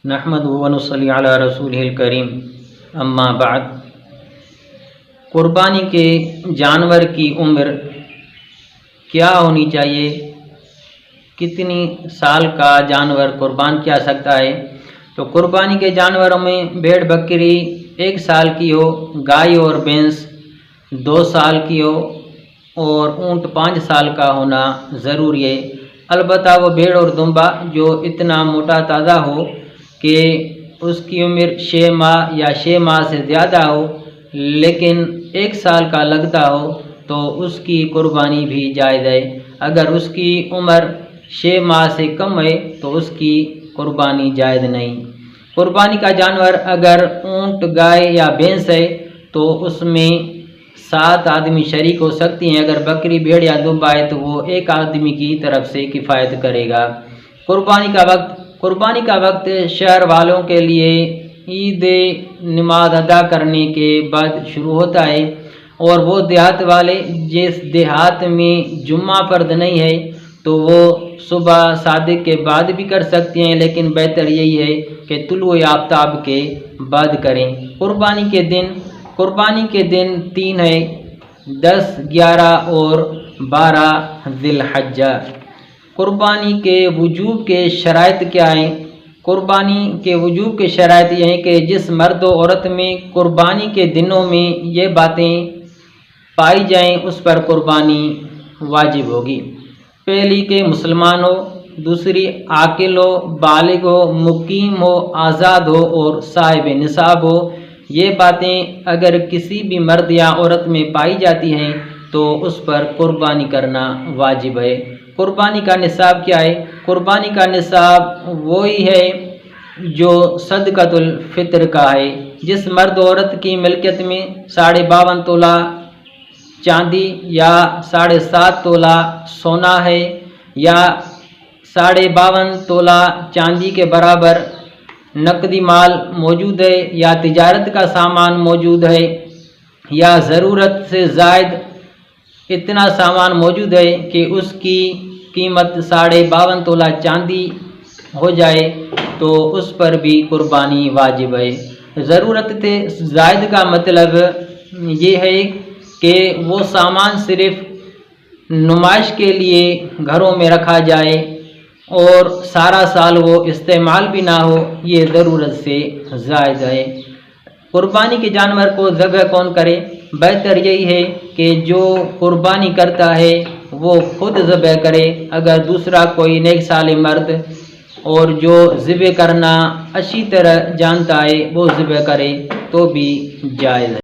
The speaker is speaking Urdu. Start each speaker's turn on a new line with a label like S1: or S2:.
S1: نحمدہ و نصلی علی رسولہ الکریم، اما بعد۔ قربانی کے جانور کی عمر کیا ہونی چاہیے؟ کتنی سال کا جانور قربان کیا سکتا ہے؟ تو قربانی کے جانوروں میں بھیڑ بکری 1 سال کی ہو، گائے اور بھینس 2 سال کی ہو اور اونٹ 5 سال کا ہونا ضروری ہے۔ البتہ وہ بھیڑ اور دمبا جو اتنا موٹا تازہ ہو کہ اس کی عمر 6 ماہ یا 6 ماہ سے زیادہ ہو لیکن 1 سال کا لگتا ہو تو اس کی قربانی بھی جائز ہے۔ اگر اس کی عمر 6 ماہ سے کم ہے تو اس کی قربانی جائز نہیں۔ قربانی کا جانور اگر اونٹ، گائے یا بھینس ہے تو اس میں 7 آدمی شریک ہو سکتی ہیں۔ اگر بکری، بھیڑ یا دمبا ہے تو وہ 1 آدمی کی طرف سے کفایت کرے گا۔ قربانی کا وقت شہر والوں کے لیے عید نماز ادا کرنے کے بعد شروع ہوتا ہے، اور وہ دیہات والے جس دیہات میں جمعہ فرض نہیں ہے تو وہ صبح صادق کے بعد بھی کر سکتے ہیں، لیکن بہتر یہی ہے کہ طلوع آفتاب کے بعد کریں۔ قربانی کے دن 3 ہے: 10، 11 اور 12 ذی الحجہ۔ قربانی کے وجوب کے شرائط کیا ہیں؟ قربانی کے وجوب کے شرائط یہ ہیں کہ جس مرد و عورت میں قربانی کے دنوں میں یہ باتیں پائی جائیں اس پر قربانی واجب ہوگی۔ پہلی کہ مسلمان ہو، دوسری عاقل ہو، بالغ ہو، مقیم ہو، آزاد ہو اور صاحب نصاب ہو۔ یہ باتیں اگر کسی بھی مرد یا عورت میں پائی جاتی ہیں تو اس پر قربانی کرنا واجب ہے۔ قربانی کا نصاب کیا ہے؟ قربانی کا نصاب وہی ہے جو صدقۃ الفطر کا ہے۔ جس مرد عورت کی ملکیت میں 52.5 تولہ چاندی یا 7.5 تولہ سونا ہے، یا 52.5 تولہ چاندی کے برابر نقدی مال موجود ہے، یا تجارت کا سامان موجود ہے، یا ضرورت سے زائد اتنا سامان موجود ہے کہ اس کی قیمت 52.5 تولہ چاندی ہو جائے تو اس پر بھی قربانی واجب ہے۔ ضرورت سے زائد کا مطلب یہ ہے کہ وہ سامان صرف نمائش کے لیے گھروں میں رکھا جائے اور سارا سال وہ استعمال بھی نہ ہو، یہ ضرورت سے زائد ہے۔ قربانی کے جانور کو ذبح کون کرے؟ بہتر یہی ہے کہ جو قربانی کرتا ہے وہ خود ذبح کرے۔ اگر دوسرا کوئی نیک صالح مرد اور جو ذبح کرنا اچھی طرح جانتا ہے وہ ذبح کرے تو بھی جائز ہے۔